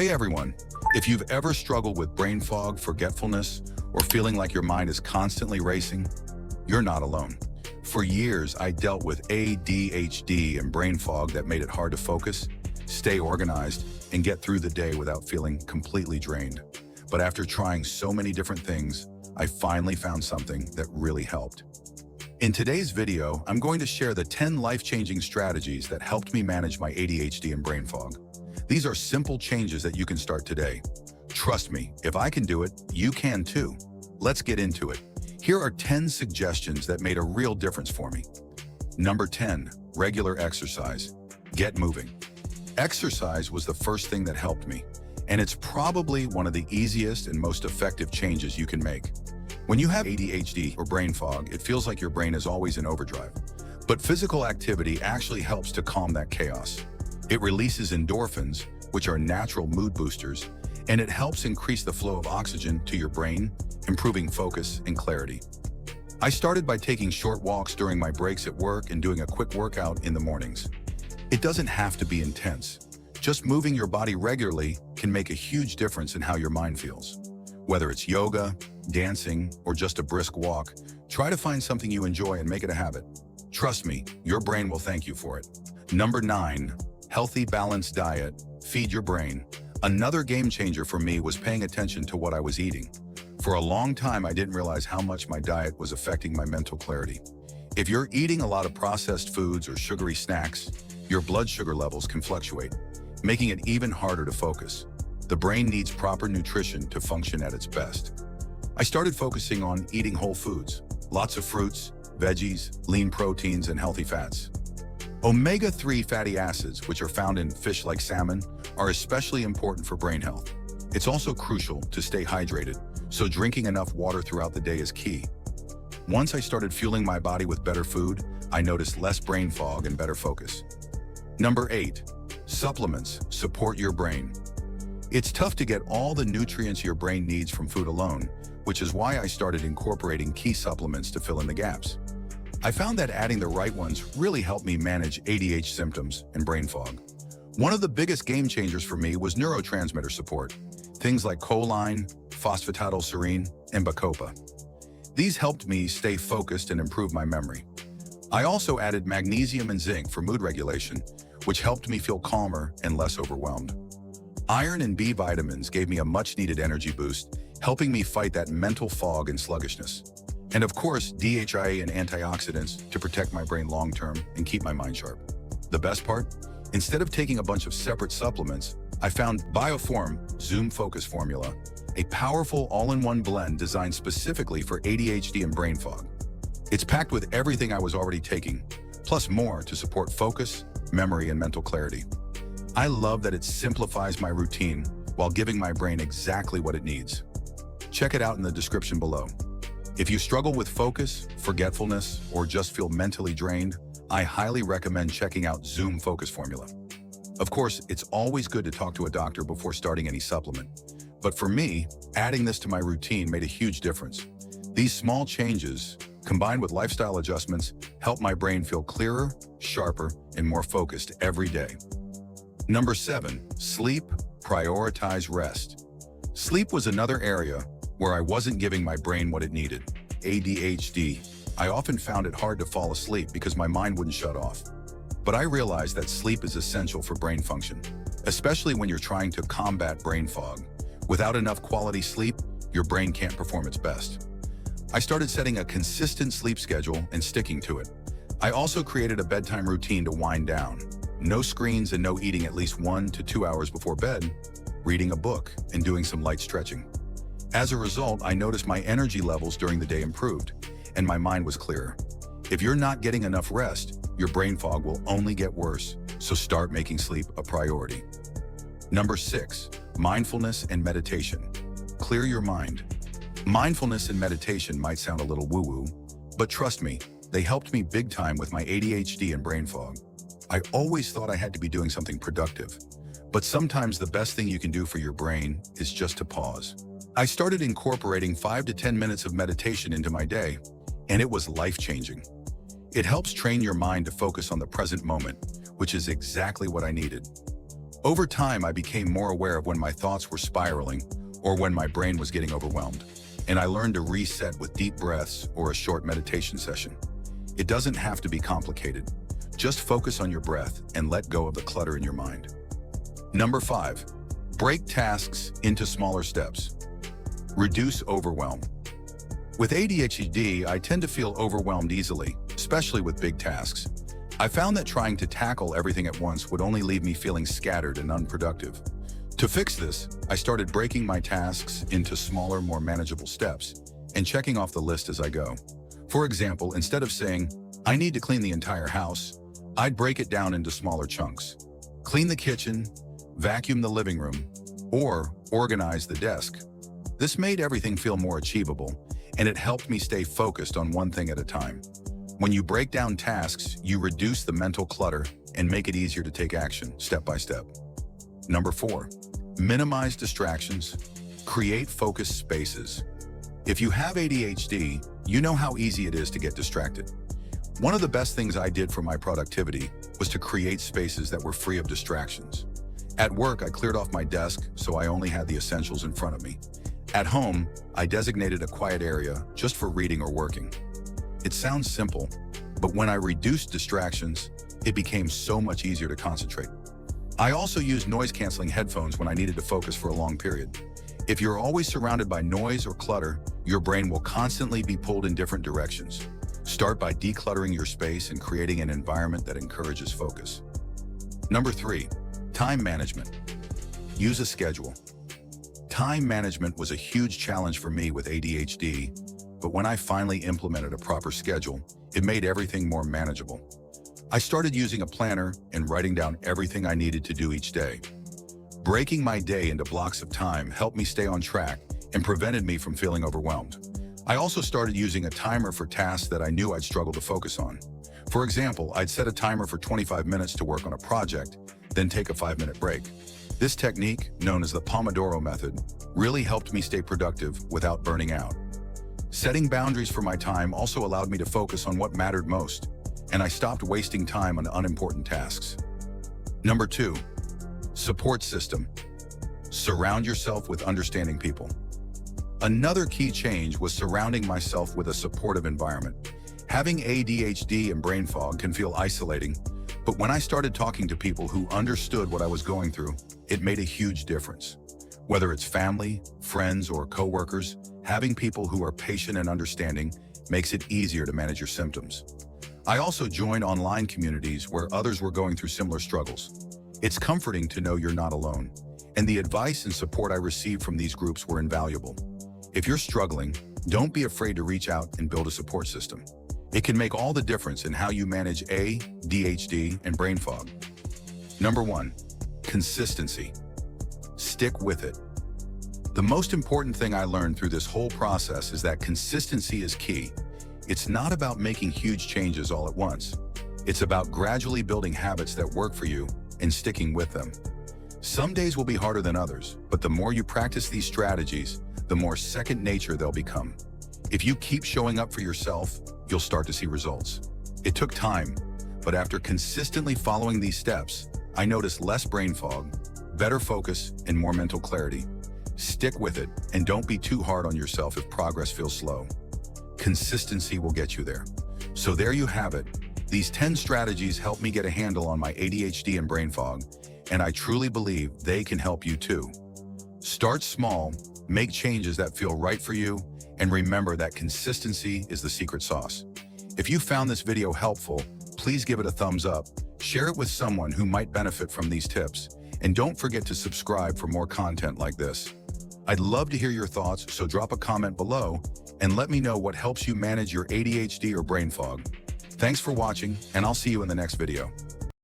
Hey everyone, if you've ever struggled with brain fog, forgetfulness, or feeling like your mind is constantly racing, you're not alone. For years, I dealt with ADHD and brain fog that made it hard to focus, stay organized, and get through the day without feeling completely drained. But after trying so many different things, I finally found something that really helped. In today's video, I'm going to share the 10 life-changing strategies that helped me manage my ADHD and brain fog. These are simple changes that you can start today. Trust me, if I can do it, you can too. Let's get into it. Here are 10 suggestions that made a real difference for me. Number 10, regular exercise. Get moving. Exercise was the first thing that helped me, and it's probably one of the easiest and most effective changes you can make. When you have ADHD or brain fog, it feels like your brain is always in overdrive. But physical activity actually helps to calm that chaos. It releases endorphins, which are natural mood boosters, and it helps increase the flow of oxygen to your brain, improving focus and clarity. I started by taking short walks during my breaks at work and doing a quick workout in the mornings. It doesn't have to be intense. Just moving your body regularly can make a huge difference in how your mind feels. Whether it's yoga, dancing, or just a brisk walk, try to find something you enjoy and make it a habit. Trust me, your brain will thank you for it. Number 9, healthy, balanced diet. Feed your brain. Another game changer for me was paying attention to what I was eating. For a long time, I didn't realize how much my diet was affecting my mental clarity. If you're eating a lot of processed foods or sugary snacks, your blood sugar levels can fluctuate, making it even harder to focus. The brain needs proper nutrition to function at its best. I started focusing on eating whole foods, lots of fruits, veggies, lean proteins, and healthy fats. Omega-3 fatty acids, which are found in fish like salmon, are especially important for brain health. It's also crucial to stay hydrated, so drinking enough water throughout the day is key. Once I started fueling my body with better food, I noticed less brain fog and better focus. Number 8, supplements support your brain. It's tough to get all the nutrients your brain needs from food alone, which is why I started incorporating key supplements to fill in the gaps. I found that adding the right ones really helped me manage ADHD symptoms and brain fog. One of the biggest game changers for me was neurotransmitter support, things like choline, phosphatidylserine, and bacopa. These helped me stay focused and improve my memory. I also added magnesium and zinc for mood regulation, which helped me feel calmer and less overwhelmed. Iron and B vitamins gave me a much-needed energy boost, helping me fight that mental fog and sluggishness. And of course, DHA and antioxidants to protect my brain long-term and keep my mind sharp. The best part? Instead of taking a bunch of separate supplements, I found Bioform Zoom Focus Formula, a powerful all-in-one blend designed specifically for ADHD and brain fog. It's packed with everything I was already taking, plus more to support focus, memory, and mental clarity. I love that it simplifies my routine while giving my brain exactly what it needs. Check it out in the description below. If you struggle with focus, forgetfulness, or just feel mentally drained, I highly recommend checking out Zoom Focus Formula. Of course, it's always good to talk to a doctor before starting any supplement. But for me, adding this to my routine made a huge difference. These small changes, combined with lifestyle adjustments, help my brain feel clearer, sharper, and more focused every day. Number 7, sleep, prioritize rest. Sleep was another area where I wasn't giving my brain what it needed. ADHD. I often found it hard to fall asleep because my mind wouldn't shut off. But I realized that sleep is essential for brain function, especially when you're trying to combat brain fog. Without enough quality sleep, your brain can't perform its best. I started setting a consistent sleep schedule and sticking to it. I also created a bedtime routine to wind down. No screens and no eating at least 1 to 2 hours before bed, reading a book, and doing some light stretching. As a result, I noticed my energy levels during the day improved, and my mind was clearer. If you're not getting enough rest, your brain fog will only get worse, so start making sleep a priority. Number 6, mindfulness and meditation. Clear your mind. Mindfulness and meditation might sound a little woo-woo, but trust me, they helped me big time with my ADHD and brain fog. I always thought I had to be doing something productive, but sometimes the best thing you can do for your brain is just to pause. I started incorporating 5 to 10 minutes of meditation into my day, and it was life-changing. It helps train your mind to focus on the present moment, which is exactly what I needed. Over time, I became more aware of when my thoughts were spiraling or when my brain was getting overwhelmed, and I learned to reset with deep breaths or a short meditation session. It doesn't have to be complicated. Just focus on your breath and let go of the clutter in your mind. Number 5, break tasks into smaller steps. Reduce overwhelm. With ADHD, I tend to feel overwhelmed easily, especially with big tasks. I found that trying to tackle everything at once would only leave me feeling scattered and unproductive. To fix this, I started breaking my tasks into smaller, more manageable steps and checking off the list as I go. For example, instead of saying, "I need to clean the entire house," I'd break it down into smaller chunks. Clean the kitchen, vacuum the living room, or organize the desk. This made everything feel more achievable, and it helped me stay focused on one thing at a time. When you break down tasks, you reduce the mental clutter and make it easier to take action step by step. Number 4, minimize distractions. Create focused spaces. If you have ADHD, you know how easy it is to get distracted. One of the best things I did for my productivity was to create spaces that were free of distractions. At work, I cleared off my desk so I only had the essentials in front of me. At home, I designated a quiet area just for reading or working. It sounds simple, but when I reduced distractions, it became so much easier to concentrate. I also used noise-canceling headphones when I needed to focus for a long period. If you're always surrounded by noise or clutter, your brain will constantly be pulled in different directions. Start by decluttering your space and creating an environment that encourages focus. Number 3, time management. Use a schedule. Time management was a huge challenge for me with ADHD, but when I finally implemented a proper schedule, it made everything more manageable. I started using a planner and writing down everything I needed to do each day. Breaking my day into blocks of time helped me stay on track and prevented me from feeling overwhelmed. I also started using a timer for tasks that I knew I'd struggle to focus on. For example, I'd set a timer for 25 minutes to work on a project, then take a 5-minute break. This technique, known as the Pomodoro method, really helped me stay productive without burning out. Setting boundaries for my time also allowed me to focus on what mattered most, and I stopped wasting time on unimportant tasks. Number 2, support system. Surround yourself with understanding people. Another key change was surrounding myself with a supportive environment. Having ADHD and brain fog can feel isolating, but when I started talking to people who understood what I was going through, it made a huge difference. Whether it's family, friends, or coworkers, having people who are patient and understanding makes it easier to manage your symptoms. I also joined online communities where others were going through similar struggles. It's comforting to know you're not alone, and the advice and support I received from these groups were invaluable. If you're struggling, don't be afraid to reach out and build a support system. It can make all the difference in how you manage ADHD and brain fog. Number 1, consistency. Stick with it. The most important thing I learned through this whole process is that consistency is key. It's not about making huge changes all at once. It's about gradually building habits that work for you and sticking with them. Some days will be harder than others, but the more you practice these strategies, the more second nature they'll become. If you keep showing up for yourself, you'll start to see results. It took time, but after consistently following these steps, I noticed less brain fog, better focus, and more mental clarity. Stick with it, and don't be too hard on yourself if progress feels slow. Consistency will get you there. So there you have it. These 10 strategies helped me get a handle on my ADHD and brain fog, and I truly believe they can help you too. Start small, make changes that feel right for you, and remember that consistency is the secret sauce. If you found this video helpful, please give it a thumbs up, share it with someone who might benefit from these tips, and don't forget to subscribe for more content like this. I'd love to hear your thoughts, so drop a comment below and let me know what helps you manage your ADHD or brain fog. Thanks for watching, and I'll see you in the next video.